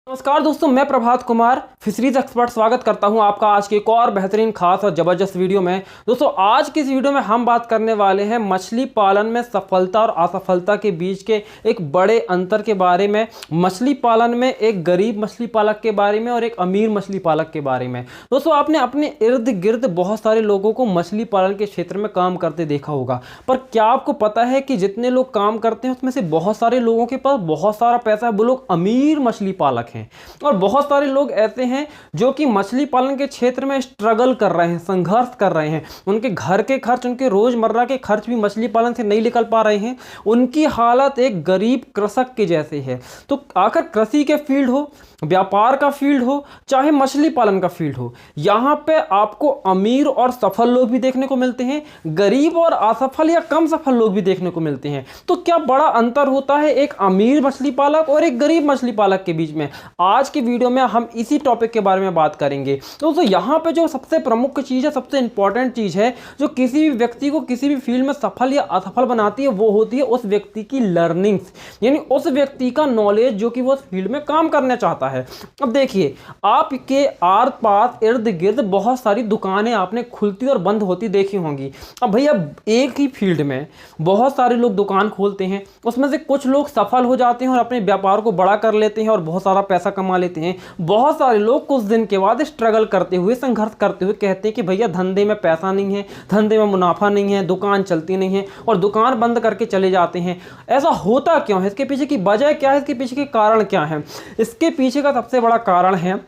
नमस्कार दोस्तों, मैं प्रभात कुमार फिशरीज एक्सपर्ट स्वागत करता हूं आपका आज के एक और बेहतरीन खास और ज़बरदस्त वीडियो में। दोस्तों आज की इस वीडियो में हम बात करने वाले हैं मछली पालन में सफलता और असफलता के बीच के एक बड़े अंतर के बारे में। मछली पालन में एक गरीब मछली पालक के बारे में और एक अमीर मछली पालक के बारे में। दोस्तों आपने अपने इर्द गिर्द बहुत सारे लोगों को मछली पालन के क्षेत्र में काम करते देखा होगा, पर क्या आपको पता है कि जितने लोग काम करते हैं उसमें से बहुत सारे लोगों के पास बहुत सारा पैसा है, वो लोग अमीर मछली पालक हैं। और बहुत सारे लोग ऐसे हैं जो कि मछली पालन के क्षेत्र में स्ट्रगल कर रहे हैं, संघर्ष कर रहे हैं। उनके घर के खर्च, उनके रोजमर्रा के खर्च भी मछली पालन से नहीं निकल पा रहे हैं। उनकी हालत एक गरीब कृषक के जैसे है। तो आखिर कृषि के फील्ड हो, व्यापार का फील्ड हो, चाहे मछली पालन का फील्ड हो, यहाँ पे आपको अमीर और सफल लोग भी देखने को मिलते हैं, गरीब और असफल या कम सफल लोग भी देखने को मिलते हैं। तो क्या बड़ा अंतर होता है एक अमीर मछली पालक और एक गरीब मछली पालक के बीच में? आज की वीडियो में हम इसी टॉपिक के बारे में बात करेंगे। दोस्तों यहाँ पे जो सबसे प्रमुख चीज़ है, सबसे इंपॉर्टेंट चीज़ है जो किसी भी व्यक्ति को किसी भी फील्ड में सफल या असफल बनाती है, वो होती है उस व्यक्ति की लर्निंग्स, यानी उस व्यक्ति का नॉलेज जो कि वो उस फील्ड में काम करना चाहता है। अब देखिए, आपके आस पास इर्द गिर्द बहुत सारी दुकानें आपने खुलती और बंद होती देखी होंगी। अब भैया एक ही फील्ड में बहुत सारे लोग दुकान खोलते हैं, उसमें से कुछ लोग सफल हो जाते हैं और अपने व्यापार को बड़ा कर लेते हैं और बहुत सारा पैसा कमा लेते हैं। बहुत सारे लोग कुछ दिन के बाद स्ट्रगल करते हुए, संघर्ष करते हुए कहते हैं कि भैया धंधे में पैसा नहीं है, धंधे में मुनाफा नहीं है, दुकान चलती नहीं है और दुकान बंद करके चले जाते हैं। ऐसा होता क्यों है? इसके पीछे की वजह क्या है? इसके पीछे के कारण क्या है? इसके पीछे का सबसे बड़ा कारण है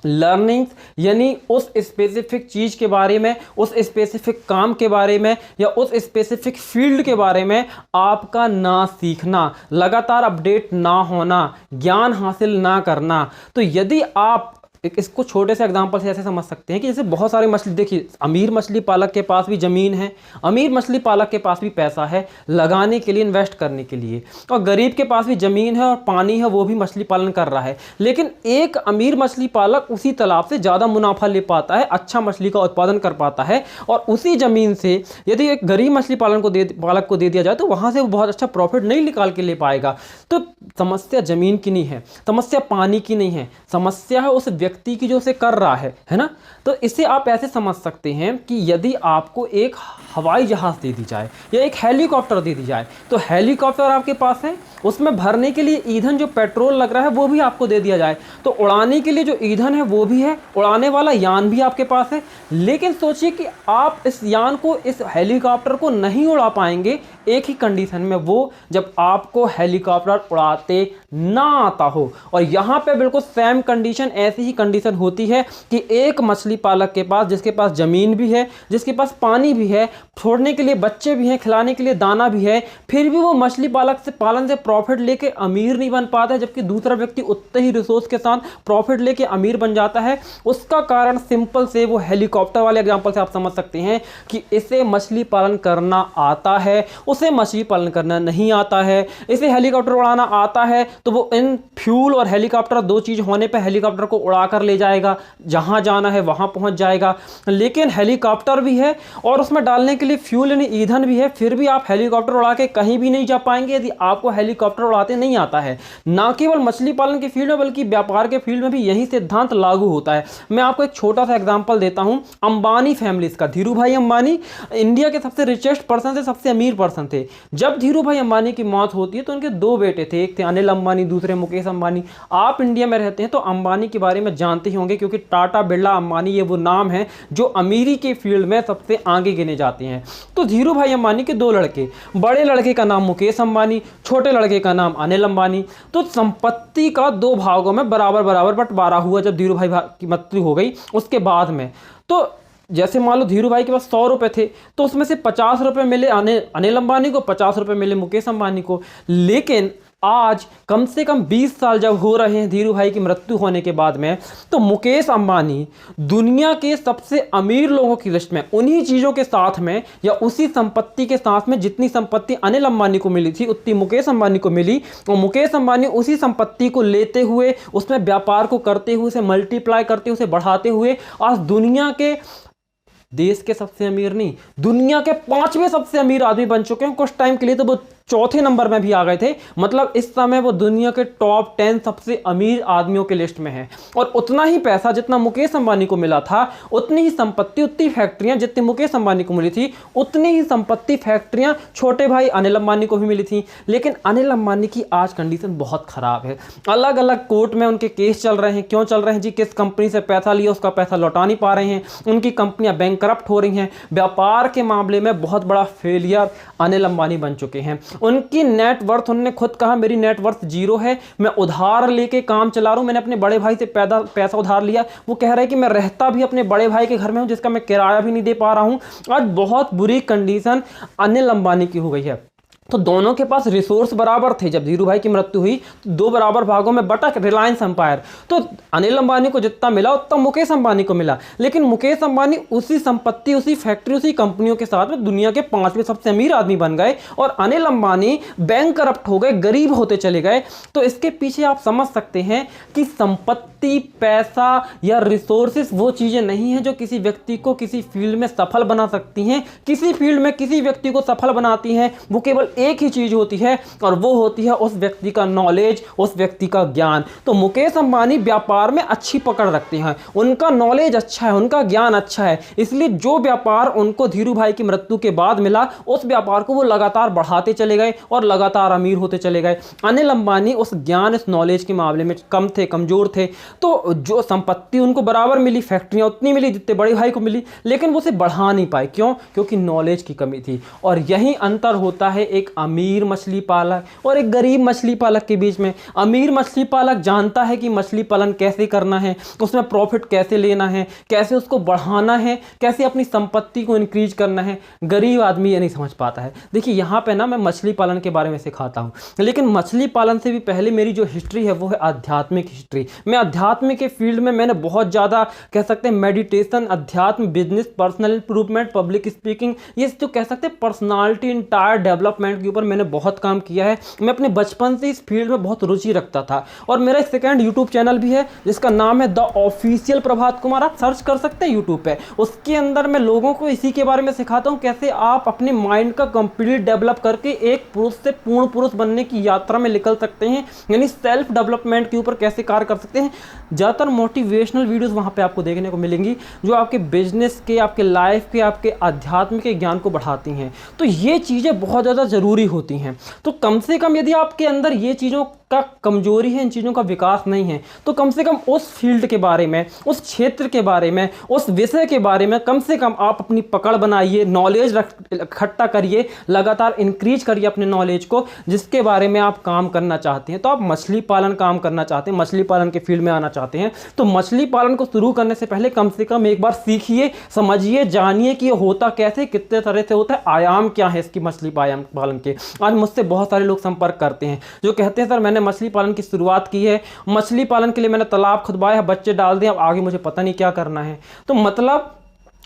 लर्निंग्स, यानी उस स्पेसिफिक चीज़ के बारे में, उस स्पेसिफिक काम के बारे में या उस स्पेसिफिक फील्ड के बारे में आपका ना सीखना, लगातार अपडेट ना होना, ज्ञान हासिल ना करना। तो यदि आप इसको छोटे से एग्जांपल से ऐसे समझ सकते हैं कि जैसे बहुत सारे मछली, देखिए अमीर मछली पालक के पास भी ज़मीन है, अमीर मछली पालक के पास भी पैसा है लगाने के लिए, इन्वेस्ट करने के लिए, और गरीब के पास भी ज़मीन है और पानी है, वो भी मछली पालन कर रहा है। लेकिन एक अमीर मछली पालक उसी तालाब से ज़्यादा मुनाफा ले पाता है, अच्छा मछली का उत्पादन कर पाता है, और उसी ज़मीन से यदि एक गरीब मछली पालक को दे दिया जाए तो वहाँ से वो बहुत अच्छा प्रॉफिट नहीं निकाल के ले पाएगा। तो समस्या ज़मीन की नहीं है, समस्या पानी की नहीं है, समस्या है उस व्यक्ति की जो उसे कर रहा है ना। तो इसे आप ऐसे समझ सकते हैं कि यदि आपको एक हवाई जहाज़ दे दी जाए या एक हेलीकॉप्टर दे दी जाए, तो हेलीकॉप्टर आपके पास है, उसमें भरने के लिए ईंधन जो पेट्रोल लग रहा है वो भी आपको दे दिया जाए, तो उड़ाने के लिए जो ईंधन है वो भी है, उड़ाने वाला यान भी आपके पास है। लेकिन सोचिए कि आप इस यान को, इस हेलीकॉप्टर को नहीं उड़ा पाएंगे एक ही कंडीशन में, वो जब आपको हेलीकॉप्टर उड़ाते ना आता हो। और यहाँ पे बिल्कुल सेम कंडीशन, ऐसी ही कंडीशन होती है कि एक मछली पालक के पास, जिसके पास ज़मीन भी है, जिसके पास पानी भी है, छोड़ने के लिए बच्चे भी हैं, खिलाने के लिए दाना भी है, फिर भी वो मछली पालन से प्रॉफिट लेके अमीर नहीं बन पाता है, जबकि दूसरा व्यक्ति उतने ही रिसोर्स के साथ प्रॉफिट लेके अमीर बन जाता है। उसका कारण सिंपल से वो हेलीकॉप्टर वाले एग्जांपल से आप समझ सकते हैं कि इसे मछली पालन करना आता है, उसे मछली पालन करना नहीं आता है। इसे हेलीकॉप्टर उड़ाना आता है तो वो इन फ्यूल और हेलीकॉप्टर दो चीज़ होने पर हेलीकॉप्टर को उड़ा कर ले जाएगा, जहाँ जाना है वहाँ पहुँच जाएगा। लेकिन हेलीकॉप्टर भी है और उसमें डालने के लिए फ्यूल यानी ईंधन भी है, फिर भी आप हेलीकॉप्टर उड़ा के कहीं भी नहीं जा पाएंगे यदि आपको हेलीकॉप्टर उड़ाते नहीं आता है। ना केवल मछली पालन के फील्ड में बल्कि व्यापार के फील्ड में भी यही सिद्धांत लागू होता है। मैं आपको एक छोटा सा एग्जांपल देता हूं अंबानी फैमिलीज का। धीरू भाई अंबानी इंडिया के सबसे रिचेस्ट पर्सन थे, सबसे अमीर पर्सन थे। जब धीरू भाई अंबानी की मौत होती है तो उनके दो बेटे थे, एक थे अनिल अंबानी, दूसरे मुकेश अंबानी। आप इंडिया में रहते हैं तो अंबानी के बारे में जानते ही होंगे, क्योंकि टाटा, बिरला, अंबानी ये वो नाम है जो अमीरी के फील्ड में सबसे आगे गिने जाते हैं। तो धीरू भाई अंबानी के दो लड़के, बड़े लड़के का नाम मुकेश अंबानी, छोटे लड़के का नाम अनिल अंबानी। तो संपत्ति का दो भागों में बराबर बराबर बंटवारा हुआ जब धीरू भाई की मृत्यु हो गई उसके बाद में। तो जैसे मान लो धीरू भाई के पास 100 रुपये थे तो उसमें से 50 रुपये मिले अनिल अंबानी को, 50 रुपये मिले मुकेश अंबानी को। लेकिन आज कम से कम 20 साल जब हो रहे हैं धीरू भाई की मृत्यु होने के बाद में, तो मुकेश अंबानी दुनिया के सबसे अमीर लोगों की लिस्ट में उन्हीं चीज़ों के साथ में या उसी संपत्ति के साथ में जितनी संपत्ति अनिल अंबानी को मिली थी उतनी मुकेश अंबानी को मिली। और मुकेश अंबानी उसी संपत्ति को लेते हुए, उसमें व्यापार को करते हुए, उसे मल्टीप्लाई करते हुए, उसे बढ़ाते हुए आज दुनिया के, देश के सबसे अमीर नहीं, दुनिया के 5वें सबसे अमीर आदमी बन चुके हैं। कुछ टाइम के लिए तो वो चौथे नंबर में भी आ गए थे। मतलब इस समय वो दुनिया के टॉप 10 सबसे अमीर आदमियों के लिस्ट में है। और उतना ही पैसा जितना मुकेश अंबानी को मिला था, उतनी ही संपत्ति, उतनी फैक्ट्रियां जितनी मुकेश अंबानी को मिली थी, उतनी ही संपत्ति, फैक्ट्रियां छोटे भाई अनिल अंबानी को भी मिली थी। लेकिन अनिल अंबानी की आज कंडीशन बहुत खराब है। अलग अलग कोर्ट में उनके केस चल रहे हैं। क्यों चल रहे हैं जी? किस कंपनी से पैसा लिया, उसका पैसा लौटा नहीं पा रहे हैं, उनकी कंपनियां बैंकरप्ट हो रही हैं। व्यापार के मामले में बहुत बड़ा फेलियर अनिल अंबानी बन चुके हैं। उनकी नेटवर्थ, उन्होंने खुद कहा मेरी नेटवर्थ जीरो है, मैं उधार लेके काम चला रहा हूं, मैंने अपने बड़े भाई से पैसा उधार लिया। वो कह रहे हैं कि मैं रहता भी अपने बड़े भाई के घर में हूं, जिसका मैं किराया भी नहीं दे पा रहा हूं। आज बहुत बुरी कंडीशन अनिल अंबानी की हो गई है। तो दोनों के पास रिसोर्स बराबर थे। जब धीरू भाई की मृत्यु हुई तो 2 बराबर भागों में बटा रिलायंस एम्पायर। तो अनिल अंबानी को जितना मिला उतना मुकेश अंबानी को मिला। लेकिन मुकेश अंबानी उसी संपत्ति, उसी फैक्ट्री, उसी कंपनियों के साथ में दुनिया के 5वें सबसे अमीर आदमी बन गए और अनिल अंबानी बैंक करप्ट हो गए, गरीब होते चले गए। तो इसके पीछे आप समझ सकते हैं कि संपत्ति, पैसा या रिसोर्सेस वो चीजें नहीं है जो किसी व्यक्ति को किसी फील्ड में सफल बना सकती हैं। किसी फील्ड में किसी व्यक्ति को सफल बनाती हैं वो केवल एक ही चीज होती है, और वो होती है उस व्यक्ति का नॉलेज, उस व्यक्ति का ज्ञान। तो मुकेश अंबानी व्यापार में अच्छी पकड़ रखते हैं, उनका नॉलेज अच्छा है, उनका ज्ञान अच्छा है, इसलिए जो व्यापार उनको धीरू भाई की मृत्यु के बाद मिला, उस व्यापार को वो लगातार बढ़ाते चले गए और लगातार अमीर होते चले गए। अनिल अंबानी उस ज्ञान, इस नॉलेज के मामले में कम थे, कमजोर थे। तो जो संपत्ति उनको बराबर मिली, फैक्ट्रियां उतनी मिली जितने बड़े भाई को मिली, लेकिन वो उसे बढ़ा नहीं पाए। क्यों? क्योंकि नॉलेज की कमी थी। और यही अंतर होता है एक अमीर मछली पालक और एक गरीब मछली पालक के बीच में। अमीर मछली पालक जानता है कि मछली पालन कैसे करना है, उसमें प्रॉफिट कैसे लेना है, कैसे उसको बढ़ाना है, कैसे अपनी संपत्ति को इंक्रीज करना है। गरीब आदमी ये नहीं समझ पाता है। देखिए यहाँ पे ना मैं मछली पालन के बारे में सिखाता हूँ, लेकिन मछली पालन से भी पहले मेरी जो हिस्ट्री है वो है आध्यात्मिक हिस्ट्री। मैं अध्यात्म के फील्ड में मैंने बहुत ज़्यादा कह सकते हैं मेडिटेशन, अध्यात्म, business, personal improvement, public speaking, ये जो कह सकते हैं पर्सनालिटी इंटायर डेवलपमेंट के ऊपर मैंने बहुत काम किया है। मैं अपने बचपन से इस फील्ड में बहुत रुचि रखता था। और मेरा एक सेकंड यूट्यूब चैनल भी है जिसका नाम है द ऑफिशियल प्रभात कुमार, आप सर्च कर सकते हैं यूट्यूब पे। उसके अंदर मैं लोगों को इसी के बारे में सिखाता हूँ, कैसे आप अपने माइंड का कंप्लीट डेवलप करके एक पुरुष से पूर्ण पुरुष बनने की यात्रा में निकल सकते हैं, यानी सेल्फ डेवलपमेंट के ऊपर कैसे कार्य कर सकते हैं। ज़्यादातर मोटिवेशनल वीडियोस वहाँ पे आपको देखने को मिलेंगी जो आपके बिजनेस के, आपके लाइफ के, आपके आध्यात्म के ज्ञान को बढ़ाती हैं। तो ये चीज़ें बहुत ज़्यादा ज़रूरी होती हैं। तो कम से कम यदि आपके अंदर ये चीज़ों का कमजोरी है, इन चीज़ों का विकास नहीं है, तो कम से कम उस फील्ड के बारे में, उस क्षेत्र के बारे में, उस विषय के बारे में कम से कम आप अपनी पकड़ बनाइए, नॉलेज इकट्ठा करिए, लगातार इंक्रीज करिए अपने नॉलेज को, जिसके बारे में आप काम करना चाहते हैं। तो आप मछली पालन काम करना चाहते हैं, मछली पालन के फील्ड में आना चाहते हैं, तो मछली पालन को शुरू करने से पहले कम से कम एक बार सीखिए, समझिए, जानिए कि ये होता कैसे, कितने तरह से होता है, आयाम क्या है इसकी मछली पालन के। आज मुझसे बहुत सारे लोग संपर्क करते हैं जो कहते हैं सर मैंने मछली पालन की शुरुआत की है, मछली पालन के लिए मैंने तालाब खुदवाया है, बच्चे डाल दिए, अब आगे मुझे पता नहीं क्या करना है। तो मतलब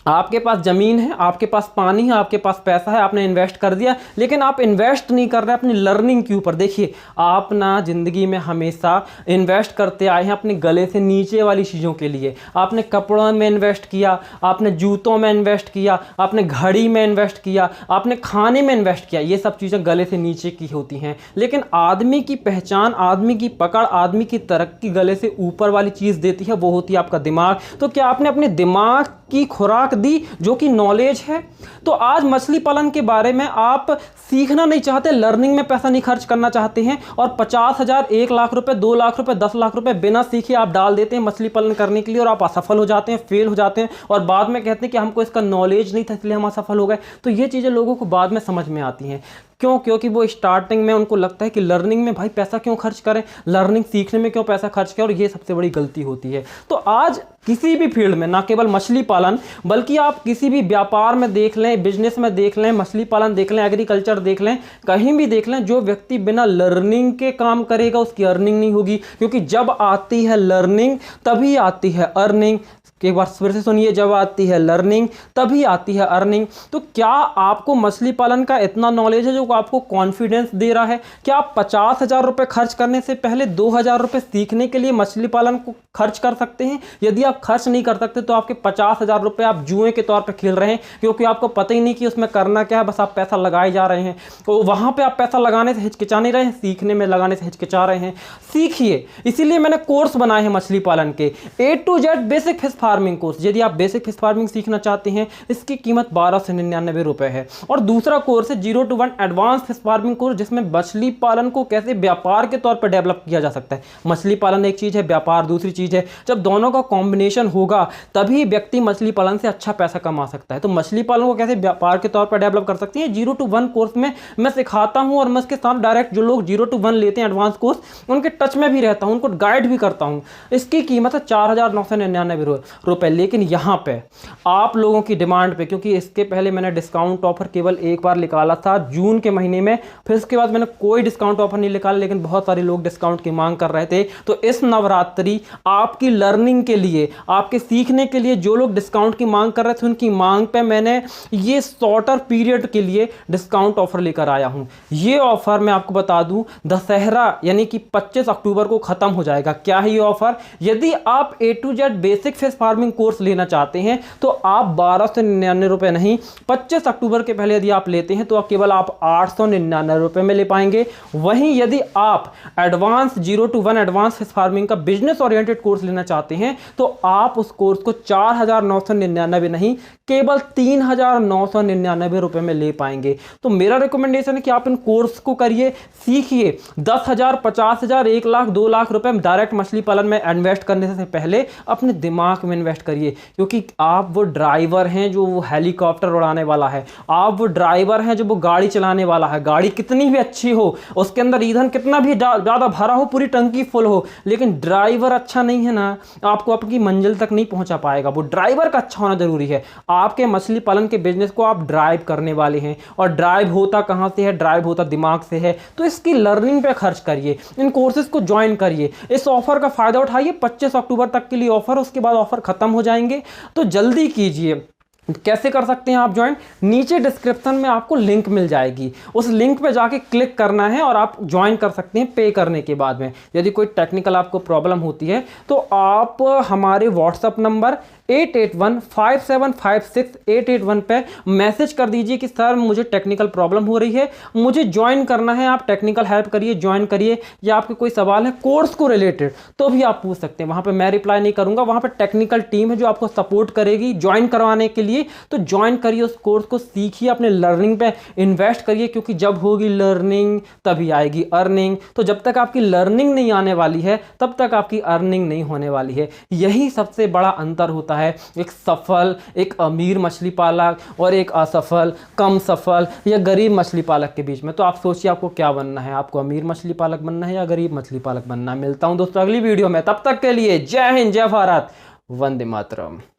आपके पास ज़मीन है, आपके पास पानी है, आपके पास पैसा है, आपने इन्वेस्ट कर दिया, लेकिन आप इन्वेस्ट नहीं कर रहे अपनी लर्निंग के ऊपर। देखिए आप ना ज़िंदगी में हमेशा इन्वेस्ट करते आए हैं अपने गले से नीचे वाली चीज़ों के लिए। आपने कपड़ों में इन्वेस्ट किया, आपने जूतों में इन्वेस्ट किया, आपने घड़ी में इन्वेस्ट किया, आपने खाने में इन्वेस्ट किया, ये सब चीज़ें गले से नीचे की होती हैं। लेकिन आदमी की पहचान, आदमी की पकड़, आदमी की तरक्की गले से ऊपर वाली चीज़ देती है, वो होती है आपका दिमाग। तो क्या आपने अपने दिमाग की खुराक दी जो कि नॉलेज है? तो आज मछली पालन के बारे में आप सीखना नहीं चाहते, लर्निंग में पैसा नहीं खर्च करना चाहते हैं और 50,000, 1 लाख रुपए, 2 लाख रुपए, 10 लाख रुपए बिना सीखे आप डाल देते हैं मछली पालन करने के लिए और आप असफल हो जाते हैं, फेल हो जाते हैं और बाद में कहते हैं कि हमको इसका नॉलेज नहीं था इसलिए हम असफल हो गए। तो ये चीज़ें लोगों को बाद में समझ में आती हैं। क्यों? क्योंकि वो स्टार्टिंग में उनको लगता है कि लर्निंग में भाई पैसा क्यों खर्च करें, लर्निंग सीखने में क्यों पैसा खर्च करें, और ये सबसे बड़ी गलती होती है। तो आज किसी भी फील्ड में, ना केवल मछली पालन बल्कि आप किसी भी व्यापार में देख लें, बिजनेस में देख लें, मछली पालन देख लें, एग्रीकल्चर देख लें, कहीं भी देख लें, जो व्यक्ति बिना लर्निंग के काम करेगा उसकी अर्निंग नहीं होगी। क्योंकि जब आती है लर्निंग तभी आती है अर्निंग। कि एक बार फिर से सुनिए, जब आती है लर्निंग तभी आती है अर्निंग। तो क्या आपको मछली पालन का इतना नॉलेज है जो आपको कॉन्फिडेंस दे रहा है कि आप 50,000 रुपये खर्च करने से पहले 2,000 रुपये सीखने के लिए मछली पालन को खर्च कर सकते हैं? यदि आप खर्च नहीं कर सकते तो आपके 50,000 रुपये आप जुए के तौर पर खेल रहे हैं, क्योंकि आपको पता ही नहीं कि उसमें करना क्या है, बस आप पैसा लगाए जा रहे हैं। तो वहाँ पर आप पैसा लगाने से हिचकिचा नहीं रहे हैं, सीखने में लगाने से हिचकिचा रहे हैं। सीखिए, इसीलिए मैंने कोर्स बनाए हैं मछली पालन के, A to Z basic fish farming course. यदि आप बेसिक फिश फार्मिंग सीखना चाहते हैं, इसकी कीमत 1299 रुपए है। और दूसरा कोर्स है 0 to 1 advance fish farming course, जिसमें मछली पालन को कैसे व्यापार के तौर पर डेवलप किया जा सकता है। मछली पालन एक चीज है, व्यापार दूसरी चीज है। जब दोनों का कॉम्बिनेशन होगा तभी व्यक्ति मछली पालन से अच्छा पैसा कमा सकता है। तो मछली पालन को कैसे व्यापार के तौर पर डेवलप कर सकते हैं, 0 to 1 कोर्स में मैं सिखाता हूं। और मैं इसके साथ डायरेक्ट जो लोग 0 to 1 लेते हैं एडवांस कोर्स, उनके टच में भी रहता हूं, उनको गाइड भी करता हूं। इसकी कीमत है 4,999 रुपए। लेकिन यहाँ पे आप लोगों की डिमांड पे, क्योंकि इसके पहले मैंने डिस्काउंट ऑफर केवल एक बार निकाला था जून के महीने में, फिर इसके बाद मैंने कोई डिस्काउंट ऑफर नहीं निकाला, लेकिन बहुत सारे लोग डिस्काउंट की मांग कर रहे थे। तो इस नवरात्रि आपकी लर्निंग के लिए, आपके सीखने के लिए जो लोग डिस्काउंट की मांग कर रहे थे, उनकी मांग पे मैंने ये शॉर्टर पीरियड के लिए डिस्काउंट ऑफर लेकर आया हूं। ये ऑफर मैं आपको बता दूं, दशहरा यानी कि 25 अक्टूबर को खत्म हो जाएगा। क्या है ये ऑफर? यदि आप A to Z basic fish farming course लेना चाहते हैं तो आप 1299 रुपए नहीं, 25 अक्टूबर के पहले यदि आप लेते हैं तो केवल आप 899 रुपए में ले पाएंगे। वहीं यदि आप advance 0 to 1 advance fish farming का बिजनेस ओरिएंटेड कोर्स लेना चाहते हैं तो आप उस कोर्स को 4,999 नहीं, केवल 3,999 रुपए में ले पाएंगे। तो मेरा रिकमेंडेशन है कि आप इन कोर्स को करिए, सीखिए। 10,000, 50,000, 1 लाख, 2 लाख रुपए डायरेक्ट मछली पालन में इन्वेस्ट करने से पहले अपने दिमाग में इन्वेस्ट करिए, क्योंकि आप वो ड्राइवर हैं जो वो हेलीकॉप्टर उड़ाने वाला है, आप वो ड्राइवर हैं जो वो गाड़ी चलाने वाला है। गाड़ी कितनी भी अच्छी हो, उसके अंदर ईंधन कितना भी ज़्यादा भरा हो, पूरी टंकी फुल हो, लेकिन ड्राइवर अच्छा नहीं है ना, आपको आपकी मंजिल तक नहीं पहुंचा पाएगा। वो ड्राइवर का अच्छा होना जरूरी है। आपके मछली पालन के बिजनेस को आप ड्राइव करने वाले हैं, और ड्राइव होता कहाँ से है? ड्राइव होता दिमाग से है। तो इसकी लर्निंग पे खर्च करिए, इन कोर्सेज को ज्वाइन करिए, इस ऑफर का फायदा उठाइए। 25 अक्टूबर तक के लिए ऑफर, उसके बाद ऑफर खत्म हो जाएंगे, तो जल्दी कीजिए। कैसे कर सकते हैं आप ज्वाइन? नीचे डिस्क्रिप्शन में आपको लिंक मिल जाएगी, उस लिंक पे जाके क्लिक करना है और आप ज्वाइन कर सकते हैं पे करने के बाद में। यदि कोई टेक्निकल आपको प्रॉब्लम होती है तो आप हमारे व्हाट्सएप नंबर 8815756881 पे मैसेज कर दीजिए कि सर मुझे टेक्निकल प्रॉब्लम हो रही है, मुझे ज्वाइन करना है। आप टेक्निकल हेल्प करिए, ज्वाइन करिए, या आपके कोई सवाल है कोर्स को रिलेटेड तो भी आप पूछ सकते हैं। वहाँ पे मैं रिप्लाई नहीं करूँगा, वहाँ पे टेक्निकल टीम है जो आपको सपोर्ट करेगी ज्वाइन करवाने के लिए। तो ज्वाइन करिए, उस कोर्स को सीखिए, अपने लर्निंग पे इन्वेस्ट करिए, क्योंकि जब होगी लर्निंग तभी आएगी अर्निंग। तो जब तक आपकी लर्निंग नहीं आने वाली है तब तक आपकी अर्निंग नहीं होने वाली है। यही सबसे बड़ा अंतर होता है एक सफल, एक अमीर मछली पालक और एक असफल, कम सफल या गरीब मछली पालक के बीच में। तो आप सोचिए आपको क्या बनना है, आपको अमीर मछली पालक बनना है या गरीब मछली पालक बनना है। मिलता हूं दोस्तों अगली वीडियो में, तब तक के लिए जय हिंद, जय भारत, वंदे मातरम।